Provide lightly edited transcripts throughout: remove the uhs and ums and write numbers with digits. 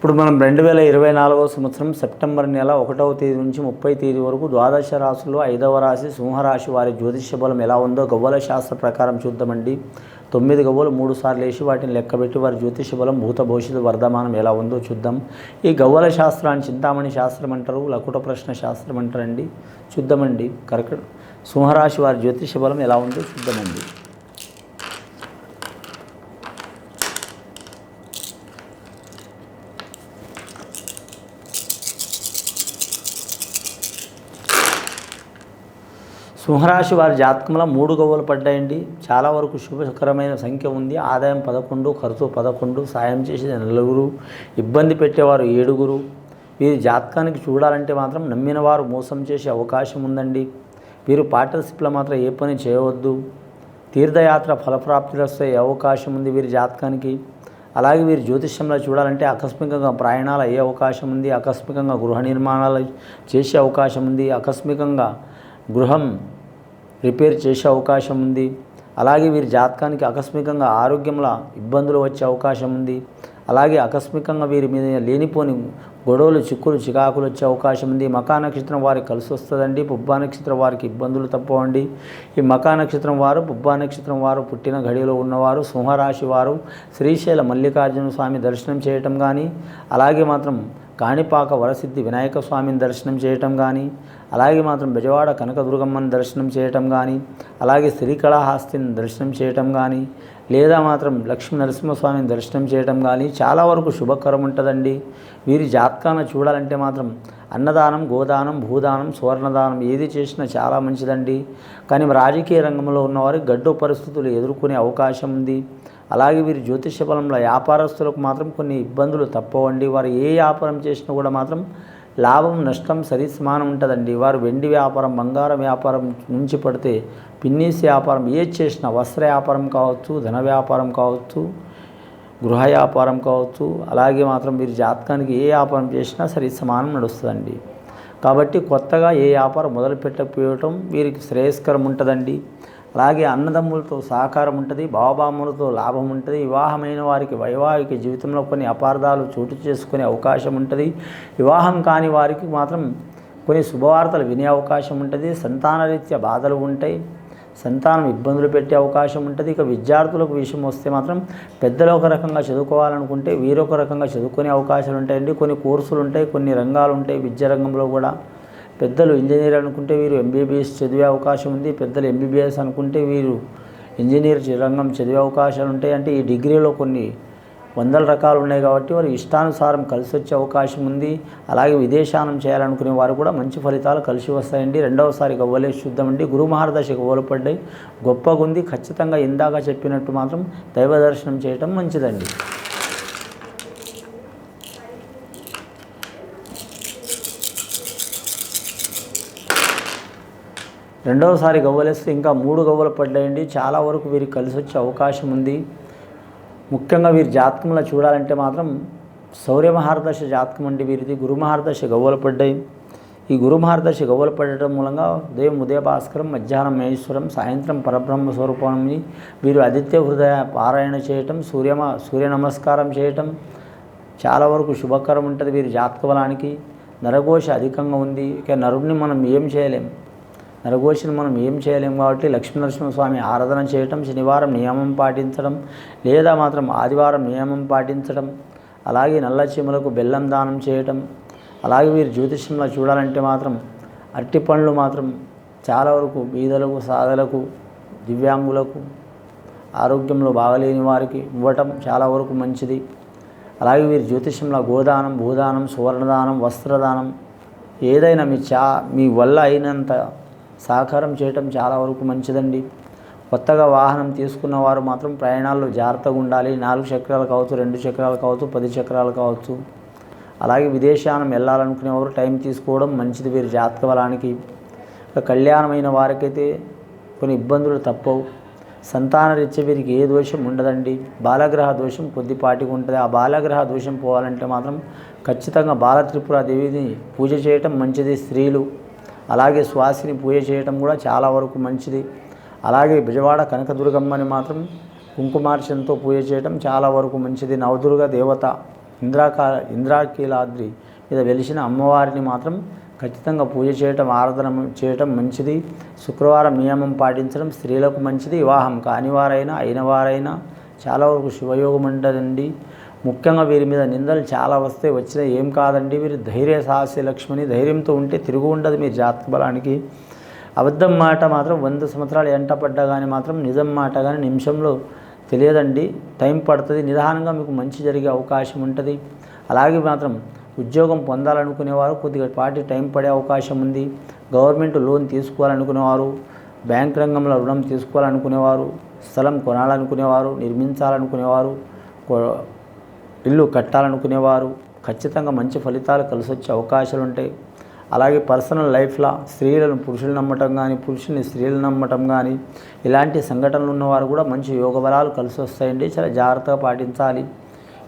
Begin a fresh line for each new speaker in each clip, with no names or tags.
ఇప్పుడు మనం 2024 సంవత్సరం సెప్టెంబర్ నెల 1వ తేదీ నుంచి 30 తేదీ వరకు ద్వాదశ రాశుల్లో 5వ రాశి సింహరాశి వారి జ్యోతిష్య బలం ఎలా ఉందో ఖగోళ శాస్త్ర ప్రకారం చూద్దామండి. 9 గవ్వలు 3 సార్లు వేసి వాటిని లెక్కబెట్టి వారి జ్యోతిష్య బలం భూత భవిష్యత్తు వర్ధమానం ఎలా ఉందో చూద్దాం. ఈ ఖగోళ శాస్త్రాన్ని చింతామణి శాస్త్రం అంటారు, లకుట ప్రశ్న శాస్త్రం అంటారండి. చూద్దామండి సింహరాశి వారి జ్యోతిష్య బలం ఎలా ఉందో చూద్దామండి. సింహరాశి వారి జాతకంలో 3 గవ్వలు పడ్డాయండి. చాలా వరకు శుభకరమైన సంఖ్య ఉంది. ఆదాయం 11, ఖర్చు 11, సాయం చేసేది 4, ఇబ్బంది పెట్టేవారు 7. వీరి జాతకానికి చూడాలంటే మాత్రం నమ్మిన వారు మోసం చేసే అవకాశం ఉందండి. వీరు పార్ట్నర్షిప్లో మాత్రం ఏ పని చేయవద్దు. తీర్థయాత్ర ఫలప్రాప్తి వస్తే అవకాశం ఉంది వీరి జాతకానికి. అలాగే వీరి జ్యోతిష్యంలో చూడాలంటే ఆకస్మికంగా ప్రయాణాలు అయ్యే అవకాశం ఉంది. ఆకస్మికంగా గృహ నిర్మాణాలు చేసే అవకాశం ఉంది. ఆకస్మికంగా గృహం రిపేర్ చేసే అవకాశం ఉంది. అలాగే వీరి జాతకానికి ఆకస్మికంగా ఆరోగ్యంలో ఇబ్బందులు వచ్చే అవకాశం ఉంది. అలాగే ఆకస్మికంగా వీరి మీద లేనిపోని గొడవలు, చిక్కులు, చికాకులు వచ్చే అవకాశం ఉంది. మకా నక్షత్రం వారికి కలిసి వస్తుందండి. పుబ్బా నక్షత్రం వారికి ఇబ్బందులు తప్పవండి. ఈ మకా నక్షత్రం వారు, పుబ్బా నక్షత్రం వారు పుట్టిన ఘడిలో ఉన్నవారు సింహరాశి వారు శ్రీశైల మల్లికార్జున స్వామి దర్శనం చేయటం కానీ, అలాగే మాత్రం కాణిపాక వరసిద్ధి వినాయక స్వామిని దర్శనం చేయటం కానీ, అలాగే మాత్రం బెజవాడ కనకదుర్గమ్మని దర్శనం చేయటం కానీ, అలాగే శ్రీకళాహస్తిని దర్శనం చేయటం కానీ, లేదా మాత్రం లక్ష్మీ నరసింహస్వామిని దర్శనం చేయటం కానీ చాలా వరకు శుభకరం ఉంటుందండి. వీరి జాతకాన్ని చూడాలంటే మాత్రం అన్నదానం, గోదానం, భూదానం, సువర్ణదానం ఏది చేసినా చాలా మంచిదండి. కానీ రాజకీయ రంగంలో ఉన్నవారు గడ్డు పరిస్థితులు ఎదుర్కొనే అవకాశం ఉంది. అలాగే వీరి జ్యోతిష్య బలంలో వ్యాపారస్తులకు మాత్రం కొన్ని ఇబ్బందులు తప్పవండి. వారు ఏ వ్యాపారం చేసినా కూడా మాత్రం లాభం నష్టం సరి సమానం ఉంటుందండి. వారు వెండి వ్యాపారం, బంగారం వ్యాపారం నుంచి పడితే పిన్నీస్ వ్యాపారం ఏది చేసినా, వస్త్ర వ్యాపారం కావచ్చు, ధన వ్యాపారం కావచ్చు, గృహ వ్యాపారం కావచ్చు, అలాగే మాత్రం వీరి జాతకానికి ఏ వ్యాపారం చేసినా సరి సమానం నడుస్తుందండి. కాబట్టి కొత్తగా ఏ వ్యాపారం మొదలు పెట్టకపోవటం వీరికి శ్రేయస్కరం ఉంటుందండి. అలాగే అన్నదమ్ములతో సహకారం ఉంటుంది, బావబామ్మలతో లాభం ఉంటుంది. వివాహమైన వారికి వైవాహిక జీవితంలో కొన్ని అపార్థాలు చోటు చేసుకునే అవకాశం ఉంటుంది. వివాహం కాని వారికి మాత్రం కొన్ని శుభవార్తలు వినే అవకాశం ఉంటుంది. సంతానరీత్యా బాధలు ఉంటాయి, సంతానం ఇబ్బందులు పెట్టే అవకాశం ఉంటుంది. ఇక విద్యార్థులకు విషయం వస్తే మాత్రం పెద్దలు ఒక రకంగా చదువుకోవాలనుకుంటే వీరొక రకంగా చదువుకునే అవకాశాలు ఉంటాయండి. కొన్ని కోర్సులు ఉంటాయి, కొన్ని రంగాలు ఉంటాయి. విద్యా రంగంలో కూడా పెద్దలు ఇంజనీర్ అనుకుంటే వీరు ఎంబీబీఎస్ చదివే అవకాశం ఉంది. పెద్దలు ఎంబీబీఎస్ అనుకుంటే వీరు ఇంజనీర్ రంగం చదివే అవకాశాలు ఉంటాయి. అంటే ఈ డిగ్రీలో కొన్ని వందల రకాలు ఉన్నాయి కాబట్టి వారు ఇష్టానుసారం కలిసి వచ్చే అవకాశం ఉంది. అలాగే విదేశానం చేయాలనుకునే వారు కూడా మంచి ఫలితాలు కలిసి వస్తాయండి. రెండవసారి గవ్వలేసి చూద్దామండి. గురు మహర్దశ గవ్వలు పడ్డాయి, గొప్పగా ఉంది. ఖచ్చితంగా ఇందాక చెప్పినట్టు మాత్రం దైవ దర్శనం చేయటం మంచిదండి. రెండవసారి గవ్వలేస్తే ఇంకా 3 గవ్వలు పడ్డాయండి. చాలా వరకు వీరికి కలిసి వచ్చే అవకాశం ఉంది. ముఖ్యంగా వీరి జాతకంలో చూడాలంటే మాత్రం శౌర్య మహర్దశ జాతకం అండి వీరిది. గురు మహర్దశ గవ్వలు పడ్డాయి. ఈ గురు మహర్దశ గవ్వలు పడటం మూలంగా ఉదయ భాస్కరం, మధ్యాహ్నం మహేశ్వరం, సాయంత్రం పరబ్రహ్మ స్వరూపాన్ని వీరు ఆదిత్య హృదయ పారాయణ చేయటం, సూర్య నమస్కారం చేయటం చాలా వరకు శుభకరం ఉంటుంది వీరి జాతక బలానికి. నరఘోష అధికంగా ఉంది. ఇక నరుడిని మనం ఏం చేయలేం, నరఘోషను మనం ఏం చేయలేం కాబట్టి లక్ష్మీనరసింహస్వామి ఆరాధన చేయటం, శనివారం నియమం పాటించడం, లేదా మాత్రం ఆదివారం నియమం పాటించడం, అలాగే నల్ల చీమలకు బెల్లం దానం చేయటం. అలాగే వీరి జ్యోతిష్యంలో చూడాలంటే మాత్రం అరటి పండ్లు మాత్రం చాలా వరకు బీదలకు, సాధలకు, దివ్యాంగులకు, ఆరోగ్యంలో బాగలేని వారికి ఇవ్వటం చాలా వరకు మంచిది. అలాగే వీరి జ్యోతిష్యంలో గోదానం, భూదానం, సువర్ణదానం, వస్త్రదానం ఏదైనా మీ వల్ల అయినంత సహకారం చేయటం చాలా వరకు మంచిదండి. కొత్తగా వాహనం తీసుకున్న వారు మాత్రం ప్రయాణాల్లో జాగ్రత్తగా ఉండాలి. 4 చక్రాలు కావచ్చు, 2 చక్రాలు కావచ్చు, 10 చక్రాలు కావచ్చు. అలాగే విదేశానం వెళ్ళాలనుకునేవారు టైం తీసుకోవడం మంచిది వీరి జాతక బలానికి. కళ్యాణమైన వారికైతే కొన్ని ఇబ్బందులు తప్పవు. సంతానరీత్యా వీరికి ఏ దోషం ఉండదండి. బాలగ్రహ దోషం కొద్దిపాటికి ఉంటుంది. ఆ బాలగ్రహ దోషం పోవాలంటే మాత్రం ఖచ్చితంగా బాల త్రిపురాదేవిని పూజ చేయటం మంచిది స్త్రీలు. అలాగే శ్వాసిని పూజ చేయటం కూడా చాలా వరకు మంచిది. అలాగే బెజవాడ కనకదుర్గమ్మని మాత్రం కుంకుమార్చనతో పూజ చేయటం చాలా వరకు మంచిది. నవదుర్గ దేవత ఇంద్రాకీలాద్రి మీద వెలిసిన అమ్మవారిని మాత్రం ఖచ్చితంగా పూజ చేయటం, ఆరాధన చేయటం మంచిది. శుక్రవారం నియమం పాటించడం స్త్రీలకు మంచిది. వివాహం కానివారైనా అయినవారైనా చాలా వరకు శుభయోగం ఉంటుందండి. ముఖ్యంగా వీరి మీద నిందలు చాలా వస్తే వచ్చినా ఏం కాదండి. వీరు ధైర్య సాహస్య లక్ష్మిని, ధైర్యంతో ఉంటే తిరుగు ఉండదు మీ జాతక బలానికి. అబద్ధం మాట మాత్రం 100 సంవత్సరాలు ఎంటపడ్డా కానీ మాత్రం నిజం మాట కానీ నిమిషంలో తెలియదండి. టైం పడుతుంది. నిదానంగా మీకు మంచి జరిగే అవకాశం ఉంటుంది. అలాగే మాత్రం ఉద్యోగం పొందాలనుకునేవారు కొద్దిగా పాటి టైం పడే అవకాశం ఉంది. గవర్నమెంట్ లోన్ తీసుకోవాలనుకునేవారు, బ్యాంక్ రంగంలో రుణం తీసుకోవాలనుకునేవారు, స్థలం కొనాలనుకునేవారు, నిర్మించాలనుకునేవారు, ఇల్లు కట్టాలనుకునేవారు ఖచ్చితంగా మంచి ఫలితాలు కలిసి వచ్చే అవకాశాలు ఉంటాయి. అలాగే పర్సనల్ లైఫ్లో స్త్రీలను పురుషులు నమ్మటం కానీ, పురుషుల్ని స్త్రీలు నమ్మటం కానీ ఇలాంటి సంఘటనలు ఉన్నవారు కూడా మంచి యోగ బలాలు కలిసి వస్తాయండి. చాలా జాగ్రత్తగా పాటించాలి.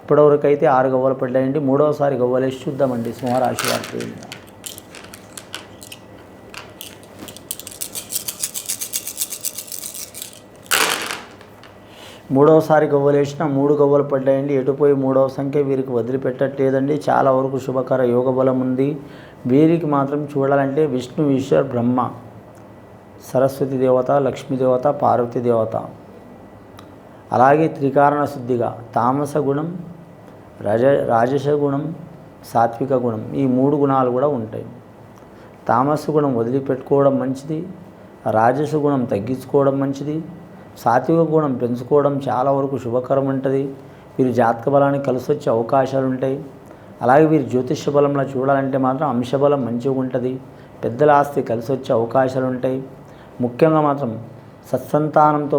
ఇప్పటివరకైతే 6 గవ్వలు పడ్డాయండి. 3వసారి గవ్వలేసి చూద్దామండి సింహరాశి వారికి. 3వసారి గవ్వలేసిన 3 గవ్వలు పడ్డాయండి. ఎటుపోయి 3వ సంఖ్య వీరికి వదిలిపెట్టట్లేదండి. చాలా వరకు శుభకర యోగ బలం ఉంది. వీరికి మాత్రం చూడాలంటే విష్ణు, ఈశ్వర్, బ్రహ్మ, సరస్వతి దేవత, లక్ష్మీ దేవత, పార్వతీ దేవత, అలాగే త్రికారణ శుద్ధిగా తామస గుణం, రాజస గుణం, సాత్విక గుణం ఈ 3 గుణాలు కూడా ఉంటాయి. తామస గుణం వదిలిపెట్టుకోవడం మంచిది, రాజస గుణం తగ్గించుకోవడం మంచిది, సాత్విక గుణం పెంచుకోవడం చాలా వరకు శుభకరం ఉంటుంది. వీరి జాతక బలానికి కలిసి వచ్చే అవకాశాలు ఉంటాయి. అలాగే వీరి జ్యోతిష్య బలంలో చూడాలంటే మాత్రం అంశబలం మంచిగా ఉంటుంది. పెద్దల ఆస్తి కలిసి వచ్చే అవకాశాలు ఉంటాయి. ముఖ్యంగా మాత్రం సత్సంతానంతో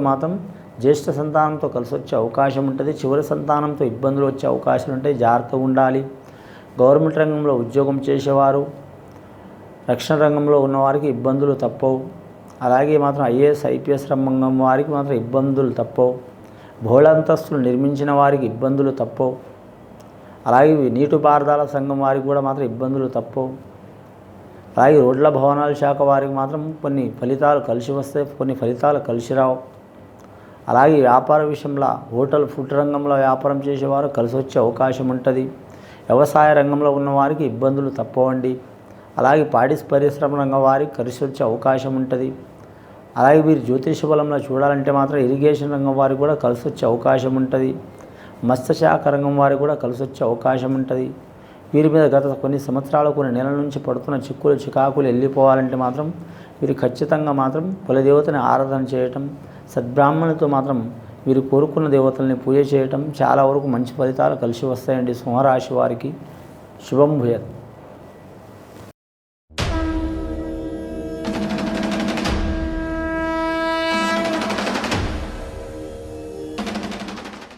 మాత్రం జ్యేష్ఠ సంతానంతో కలిసి వచ్చే అవకాశం ఉంటుంది. చివరి సంతానంతో ఇబ్బందులు వచ్చే అవకాశాలు ఉంటాయి. జాగ్రత్తగా ఉండాలి. గవర్నమెంట్ రంగంలో ఉద్యోగం చేసేవారు, రక్షణ రంగంలో ఉన్నవారికి ఇబ్బందులు తప్పవు. అలాగే మాత్రం ఐఏఎస్, ఐపీఎస్ రంగం వారికి మాత్రం ఇబ్బందులు తప్పవు. బహుళంతస్తులు నిర్మించిన వారికి ఇబ్బందులు తప్పవు. అలాగే నీటిపారుదల సంఘం వారికి కూడా మాత్రం ఇబ్బందులు తప్పవు. అలాగే రోడ్ల భవనాల శాఖ వారికి మాత్రం కొన్ని ఫలితాలు కలిసి వస్తాయి, కొన్ని ఫలితాలు కలిసి రావు. అలాగే వ్యాపార విషయంలో హోటల్, ఫుడ్ రంగంలో వ్యాపారం చేసేవారు కలిసి వచ్చే అవకాశం ఉంటుంది. వ్యవసాయ రంగంలో ఉన్న వారికి ఇబ్బందులు తప్పవండి. అలాగే పాడి పరిశ్రమ రంగం వారికి కలిసి వచ్చే అవకాశం ఉంటుంది. అలాగే వీరు జ్యోతిష బలంలో చూడాలంటే మాత్రం ఇరిగేషన్ రంగం వారికి కూడా కలిసి వచ్చే అవకాశం ఉంటుంది. మత్స్యశాఖ రంగం వారికి కూడా కలిసి వచ్చే అవకాశం ఉంటుంది. వీరి మీద గత కొన్ని సంవత్సరాలు, కొన్ని నెలల నుంచి పడుతున్న చిక్కులు, చికాకులు వెళ్ళిపోవాలంటే మాత్రం వీరు ఖచ్చితంగా మాత్రం కులదేవతని ఆరాధన చేయటం, సద్బ్రాహ్మణులతో మాత్రం వీరు కోరుకున్న దేవతల్ని పూజ చేయటం చాలా వరకు మంచి ఫలితాలు కలిసి వస్తాయండి. సింహరాశి వారికి శుభం భూయాత్.